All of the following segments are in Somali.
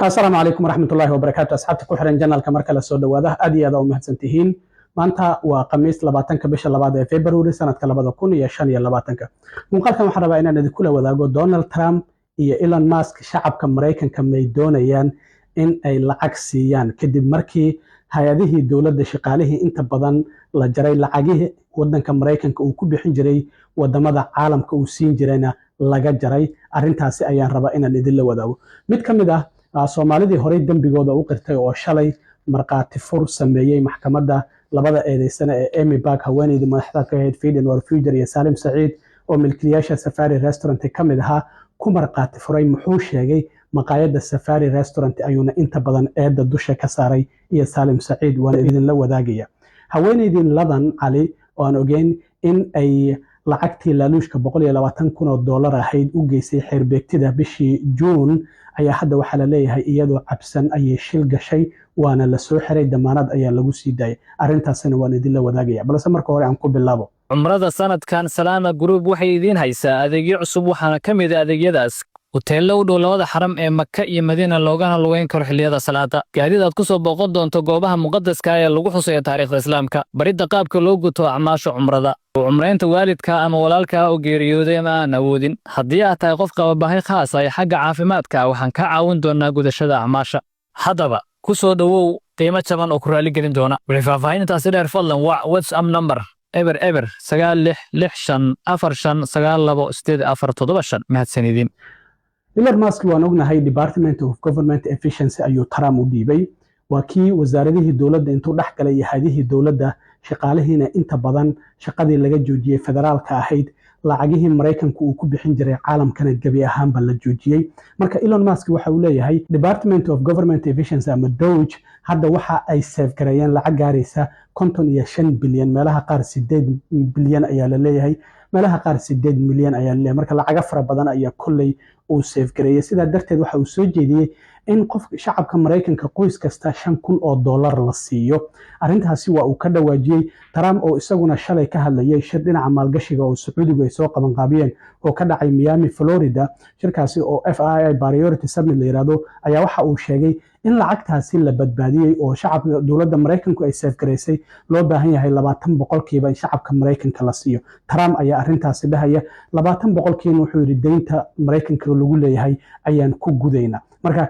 السلام عليكم ورحمة الله وبركاته. أصحابتي ku xiran janalka marka la soo dhawaada aad iyo aad u mahadsantihiin. Maanta waa Khamiis 20 bisha 2 ee February sanadka 2025. Muuqaalkan waxaan rabaa inaan idin kula wadaago Donald Trump iyo Elon Musk shacabka Mareykanka may doonayaan in ay lacag siiyaan kadib markii hay'adihii dawladda shaqaalihii inta badan la jaray lacagihii wadanka Mareykanka uu ku bixin jiray wadamada caalamka uu siin jirayna laga jaray. Arrintaasi ayaan rabaa inaan idin la wadaago. Mid ka mid ah Soomaalidii horey dambigooda u qirtay oo shalay marqaati fur sameeyay maxkamadda labada eedeysana ee Amy Bark haweeneydii madaxda ka ahayd Feed and Future iyo Salim Saeed oo milkiilayaasha Safari Restaurant ka mid ahaa ku marqaati furay muxuu sheegay maqaayadda Safari Restaurant ayuuna inta badan eedda dusha ka saaray iyo Salim Saeed waan idin la wadaagaya. Haweeneydii Ladan Ali oo aan ogeyn in ay lacagtii laaluushka $120,000 ahayd u geysay xeerbeegtida bishii June ayaa hadda waxaa la leeyahay iyadoo cabsan ayay shil gashay waana la soo xiray damaanad ayaa lagu sii daayay. Arrintaasina waan idin la wadaagaya balse marka hore aan ku bilaabo. Cumrada sanadkan Salama Group waxay idin haysaa adeegyo cusub waxaana ka mid ah adeegyadaas hoteello u dhow labada xaram ee Makka iyo Madiina loogana lugeyn karo xilliyada salaada. Gaadiid aad ku soo booqan doonto goobaha muqaddaska ah ee lagu xusayo taariikhda Islaamka. Baridda qaabka loo guto acmaasha cumrada. Cumreynta waalidka ama walaalka oo geeriyooday ama aan awoodin. Haddii aad tahay qof qaba baahi khaas ah xagga caafimaadka waxaan ka caawin doonaa gudashada acmaasha. Haddaba ku soo dhawow qiimo jaban oo ku raali gelin doona. Wixii faahfaahintaasi dheer fadlan waa WhatsApp number eber 9665959284 mahadsanidin. Elon Musk waan ognahay Department of Government Efficiency ayuu Trump u dhiibay waa kii wasaaradihii dawladda intuu dhex galay iyo hay'adihii dawladda shaqaalihiina inta badan shaqadii laga joojiyay federaalka ahayd lacagihii Mareykanku uu ku bixin jiray caalamkana gabi ahaanba la joojiyay. Marka Elon Musk waxa uu leeyahay Department of Government Efficiency ama DOGE hadda waxa ay save gareeyeen lacag gaaraysa 55 bilyan meelaha qaar 8 bilyan ayaa la leeyahay meelaha qaar 8 milyan ayaa la leeyahay. Marka lacag fara badan ayaa kullay uu save gareeyay sidaa darteed waxa uu soo jeediyay in qof shacabka Mareykanka qoys kasta $5,000 la siiyo. Arrintaasi waa uu ka dhawaajiyay Trump oo isaguna shalay ka hadlayay shir dhinaca maalgashiga oo Sacuudigu ay soo qaban qaabiyeen oo ka dhacay Miami, Florida. Shirkaasi oo FII Priority Summit la yiraahdo ayaa waxa uu sheegay in lacagtaasi la badbaadiyay oo shacabka dawladda Mareykanku ay save gareysay loo baahan yahay 20% in shacabka Mareykanka la siiyo. Trump ayaa arrintaasi dhahaya 20% wuxuu yiri deynta Mareykanka lagu leeyahay ayaan ku gudaynaa. Marka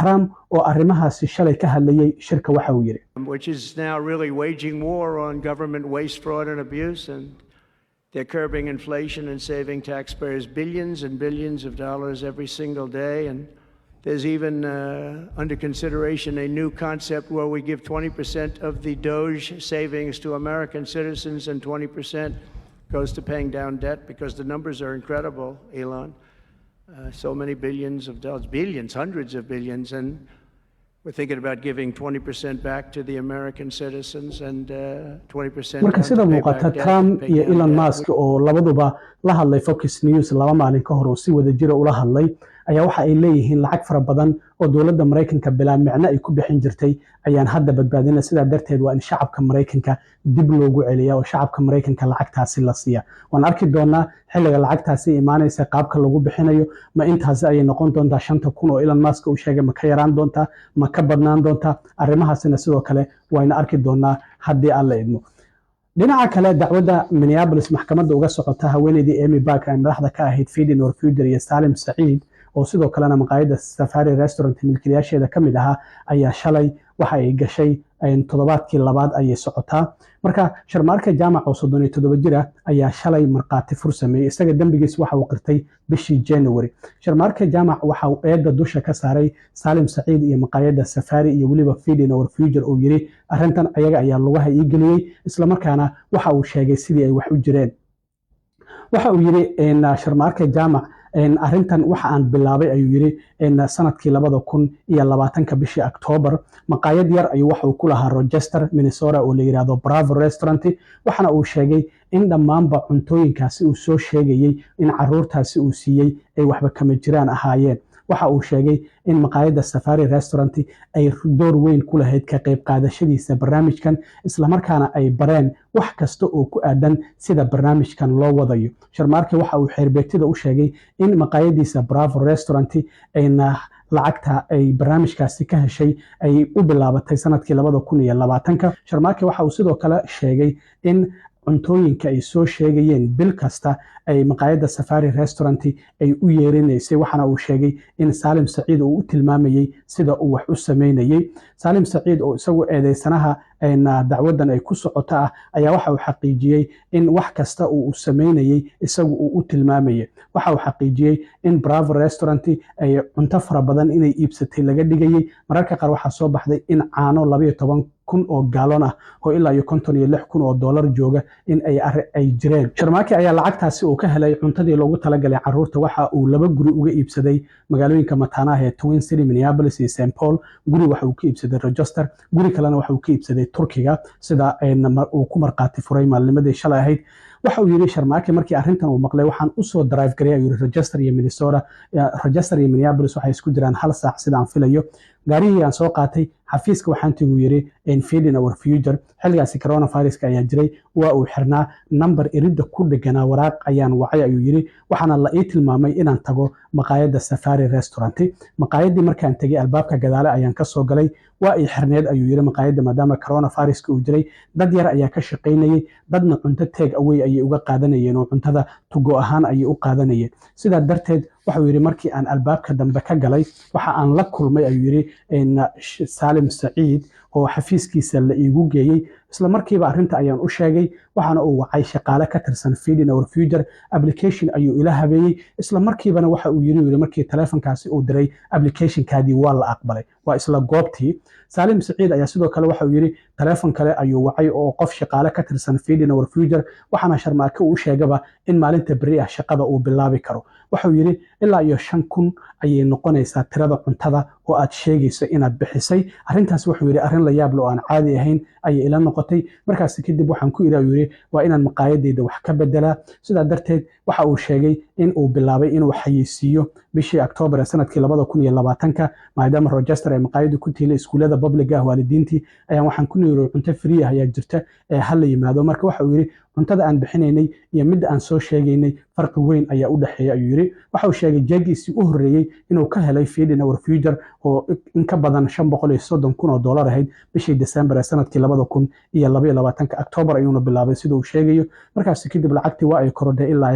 Trump oo arrimahaasi shalay ka hadlayay shirka waxa uu yiri which is now really waging war on government waste, fraud and abuse, and they're curbing inflation and saving taxpayers billions and billions of dollars every single day. And there's even under consideration a new concept where we give 20% of the DOGE savings to American citizens and 20% goes to paying down debt, because the numbers are incredible, Elon. So many billions of dollars, billions, hundreds of billions, and we're thinking about giving 20% back to the American citizens and 20% marka sida muuqata Trump iyo Elon Musk oo labaduba la hadlay Fox News laba maalin ka hor oo si wada jira ula hadlay ayaa waxa ay leeyihiin lacag fara badan oo dawladda Mareykanka bilaa micno ay ku bixin jirtay ayaan hadda badbaadinay. Sidaa darteed waa in shacabka Mareykanka dib loogu celiyo oo shacabka Mareykanka lacagtaasi la siiya. Waan arki doonaa xilliga lacagtaasi imaanaysa qaabka lagu bixinayo ma intaas ay noqon doontaa 5,000 oo Elon Musk uu sheegay ma ka yaraan doontaa ma ka badnaan doontaa. Arrimahaasina sidoo kale wayna arki doonaa haddii aan la idmo. dhinaca kale dacwadda Minneapolis maxkamadda uga socota haweeneydii Amy Bark ee madaxda ka ahayd Feed and Future iyo Salim Saeed oo sidoo kalena maqaayadda Safari Restaurant milkiilayaasheeda ka mid ahaa ayaa shalay waxa ay gashay toddobaadkii labaad ayay socotaa. Marka Sharmaarka Jaamac oo 37 jir ah ayaa shalay marqaati fur sameeyay isaga dambigiis waxa uu qirtay bishii January. Sharmaarka Jaamac waxa uu eedda dusha ka saaray Salim Saeed iyo maqaayadda Safari iyo waliba Feed and Future oo yiri arrintan ayaga ayaa lugaha ii geliyay isla markaana waxa uu sheegay sidii ay wax u jireen. Waxa uu yiri Sharmaarka Jaamac arrintan waxa aan bilaabay ayuu yiri sanadkii 2020 bishii October maqaayad yar ayuu waxa uu ku lahaa Rochester, Minnesota oo la yiraahdo Bravo Restaurant. Waxana uu sheegay in dhammaanba cuntooyinkaasi uu soo sheegayay in caruurtaasi uu siiyay ay waxba kama jiraan ahaayeen. waxa uu sheegay in maqaayadda Safari Restaurant ay door weyn ku lahayd ka qayb qaadashadiisa barnaamijkan islamarkaana ay bareen wax kasta oo ku aadan sida barnaamijkan loo wadayo. Sharmaarke waxa uu xeerbeegtida u sheegay in maqaayadiisa Bravo Restaurant ayna lacagta ay barnaamijkaasi ka heshay ay u bilaabatay sanadkii 2020. Sharmaarke waxa uu sidoo kale sheegay in cuntooyinka ay soo sheegayeen bil kasta ay maqaayadda Safari Restaurant ay u yeerinaysay. Waxaana uu sheegay in Saalim Saciid uu u tilmaamayay sida uu wax u sameynayay. Saalim Saciid oo isagu eedeysanaha dacwadan ay ku socoto ayaa waxa uu xaqiijiyay in wax kasta uu sameynayay isagu uu u tilmaamayay. Waxa uu xaqiijiyay in Bravo Restaurant ay cunto fara badan inay iibsatay laga dhigayay. Mararka qaar waxaa soo baxday in caano 12 kun oo gaalon oo ilaa iyo 56 kun oo dollar jooga in ay jireen. Sharmaarke ayaa lacagtaasi uu ka helay cuntadii loogu talagalay caruurta. Waxa uu 2 guri uga iibsaday magaalooyinka mataanaha ee Twin City, Minneapolis iyo St. Paul. Guri waxa uu ka iibsaday Rochester, guri kalena waxa uu ka iibsaday Turkiga sida uu ku marqaati furay maalnimadii shalay ahayd. waxa uu yiri Sharmaarke markii arrintan uu maqlay waxaan u soo drive gareeyay yiri Rochester iyo Minnesota, Rochester iyo Minneapolis waxay isku jiraan hal saac sida aan filayo. gaarigii aan soo qaatay xafiiska waxaan tigu yiri in feeding our future xilligaasi coronavirus ayaa jiray waa uu xirnaa number iridda ku dhaganaa waraaq ayaan wacay ayuu yiri waxaana la ii tilmaamay inaan tago maqaayadda Safari Restaurant. maqaayaddii markaan tagay albaabka gadaale ayaan ka soo galay waa ii xirneed ayuu yiri maqaayadda maadaama coronavirus uu jiray dad yar ayaa ka shaqeynayay dadna cunto take away ayay uga qaadanayeen oo cuntada tugo ahaan ayay u qaadanayeen. sidaa darteed waxa uu yiri markii aan albaabka dambe ka galay waxa aan la kulmay ayuu yiri Saalim Saciid oo xafiiskiisa la iigu geeyay isla markiiba arrinta ayaan u sheegay waxaana uu wacay shaqaale ka tirsan Feeding Our Future application ayuu ila habeeyay isla markiibana waxa uu yiri markii telefonkaasi uu diray application kaadii waa la aqbalay waa isla goobtii. Saalim Saciid ayaa sidoo kale waxa uu yiri telefon kale ayuu wacay oo qof shaqaale ka tirsan Feeding Our Future waxaana Sharmaarke uu sheegaba in maalinta bari ah shaqada uu bilaabi karo. waxa uu yiri ilaa iyo 5,000 ayay noqonaysaa tirada cuntada oo aad sheegayso inaad bixisay. arrintaas wuxuu yiri arrin la yaab leh oo aan caadi ahayn ayay ila noqotay. markaas kadib waxaan ku yiri waa inaan maqaayadeyda wax ka bedelaa. sidaa darteed waxa uu sheegay in uu bilaabay inuu xayeysiiyo bishii October sanadkii 2020 maadaama Rochester ay maqaayadu ku tiilay iskuulada public ah waalidiintii ayaan waxaan ku niro cunto free ah ayaa jirta ee hal yimaado. marka waxa uu yiri cuntada aan bixinaynay iyo mid aan soo sheegaynay farqi weyn ayaa u dhaxeeya ayuu yiri. waxa uu sheegay jeegiisii u horeeyay inuu ka helay Feeding Our Future oo in ka badan $530,000 ahayd bishii December sanadkii 2022 October ayuuna bilaabay sida uu sheegayo. markaas kadib lacagtii waa ay korodhay ilaa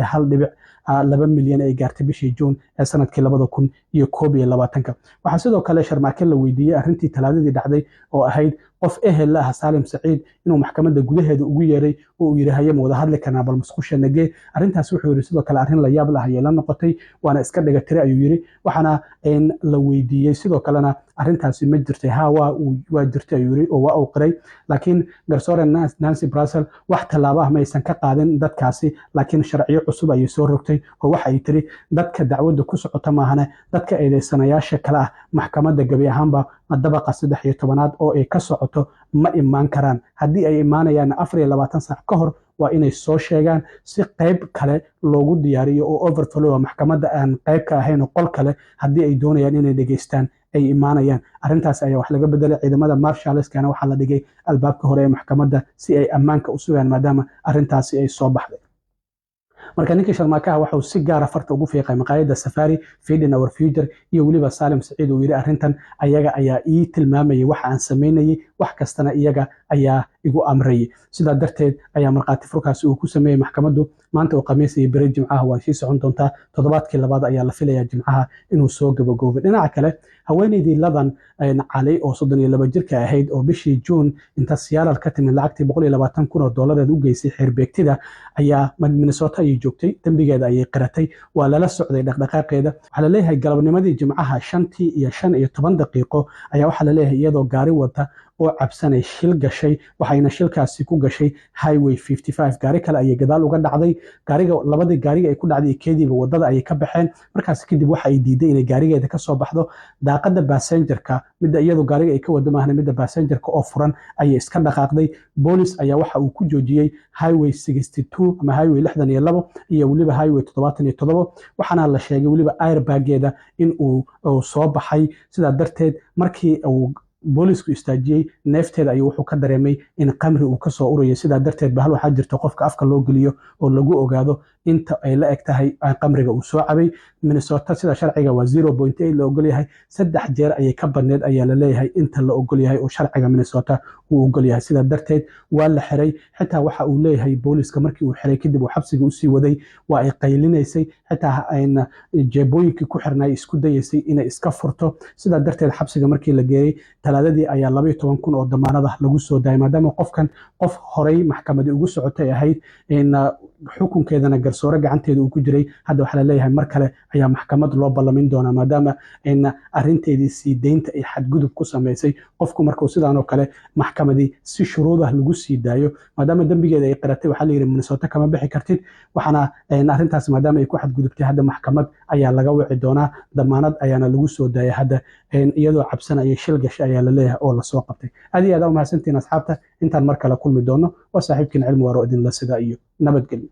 1.2 milyan ay gaartay bishii June ee sanadkii 2021. waxaa sidoo kale Sharmaarke la weydiiyay arrintii talaadadii dhacday oo ahayd qof ehel ah Saalim Saciid inuu maxkamadda gudaheeda ugu yeeray oo uu yiri hay'ad wada hadli karnaa bal musqusha nagee. arrintaas wuxuu yiri sidoo kale arrin la yaab leh ayay la noqotay waana iska dhiga tire ayuu yiri. waxaana la weydiiyay sidoo kalena arrintaasi ma jirtay waa jirtay ayuu yiri oo waa uu qiray laakiin garsoore Nancy Brassel wax tallaabo ah ma aysan ka qaadin dadkaasi laakiin sharciyo cusub ayay soo rogtay oo waxa ay tiri dadka dacwadda ku socota maahane dadka eedeysanayaasha kale ah maxkamadda gabi ahaanba dabaqa 13aad oo ay ka socoto ma imaan karaan. haddii ay imaanayaan 24 saac ka hor waa inay soo sheegaan si qayb kale loogu diyaariyo oo overflow maxkamadda aan qayb ka ahayn qol kale haddii ay doonayaan inay dhageystaan ay imaanayaan. arrintaas ayaa wax laga bedelay ciidamada Marshallskana waxa la dhigay albaabka hore ee maxkamadda si ay ammaanka u sugaan maadaama arrintaasi ay soo baxday. marka ninkii Sharmaarke waxa uu si gaar ah farta ugu fiiqay maqaayadda Safari Feeding Our Future iyo waliba Saalim Saciid uu yiri arrintan ayaga ayaa ii tilmaamayay waxa aan sameynayay wax kastana iyaga ayaa igu amrayay. sidaa darteed ayaa marqaati furkaasi uu ku sameeyay maxkamaddu maanta oo Khamiis iyo bari Jimcaha waa sii socon doontaa toddobaadkii labaad ayaa la filayaa Jimcaha inuu soo gabagoobo. dhinaca kale haweeneydii Ladan Cali oo 32 jirka ahayd oo bishii June inta siyaal ka timid lacagtii $120,000 u geysay xirbeegtida ayaa Minnesota ay joogtay dambigeeda ayay qiratay waa lala socday dhaqdhaqaaqeeda. waxa la leeyahay galabnimadii Jimcaha 5:15 ayaa waxa la leeyahay iyadoo gaari wata oo cabsanay shil gashay waxa waxayna shilkaasi ku gashay highway 55 gaari kale ayay gadaal uga dhacday labadii gaariga ay ku dhacday keediiba wadada ayay ka baxeen markaas kadib waxa ay diiday inay gaarigeeda ka soo baxdo daaqada passengerka midda iyadu gaariga ay ka wada maahna midda passengerka oo furan ayay iska dhaqaaqday boolis ayaa waxa uu ku joojiyey highway 62 ama highway 62 iyo waliba highway 77 waxaana la sheegay waliba airbageeda in uu soo baxay sida darteed markii uu boolisku istaajiyey neefteeda ayuu wuxuu ka dareemay in qamri uu ka soo urayay sida darteed bahal waxaa jirta qofka afka loo geliyo oo lagu ogaado inta ay la eg tahay qamriga uu soo cabay Minnesota sida sharciga waa 0.8 la ogol yahay 3 jeer ayay ka badneed ayaa la leeyahay inta la ogol yahay oo sharciga Minnesota uu ogol yahay sida darteed waa la xiray xitaa waxa uu leeyahay booliska markii uu xiray kadib uu xabsiga u sii waday waa ay qaylinaysay xitaa ayna jeebooyinkii ku xirnay isku dayaysay inay iska furto sida darteed xabsiga markii la geeyay talaadadii ayaa 12,000 oo damaanada lagu soo daayay maadaama qofkan qof horay maxkamadii ugu socotay ahayd in xukunkeedana garsoore gacanteeda uu ku jiray hadda waxa la leeyahay mar kale ayaa maxkamad loo ballamin doonaa maadaama in arinteedii sii deynta ay xadgudub ku sameysay qofku markuu sidaan oo kale maxkamadii si shuruudah lagu sii daayo maadaama dambigeeda ay qiratay waxa la yiri Minnesota kama bixi kartid waxana arintaas maadaama ay ku xadgudubtay hadda maxkamad ayaa laga wici doonaa damaanad ayaana lagu soo daayay hadda iyadoo cabsanaya shil gashay ayaa la leeyahay oo la soo qabtay aad iyo aad u mahadsantiin asxaabta intaan mar kale kulmi doono waa saaxiibkiin cilmi waaro idin la sida iyo nabadgelyo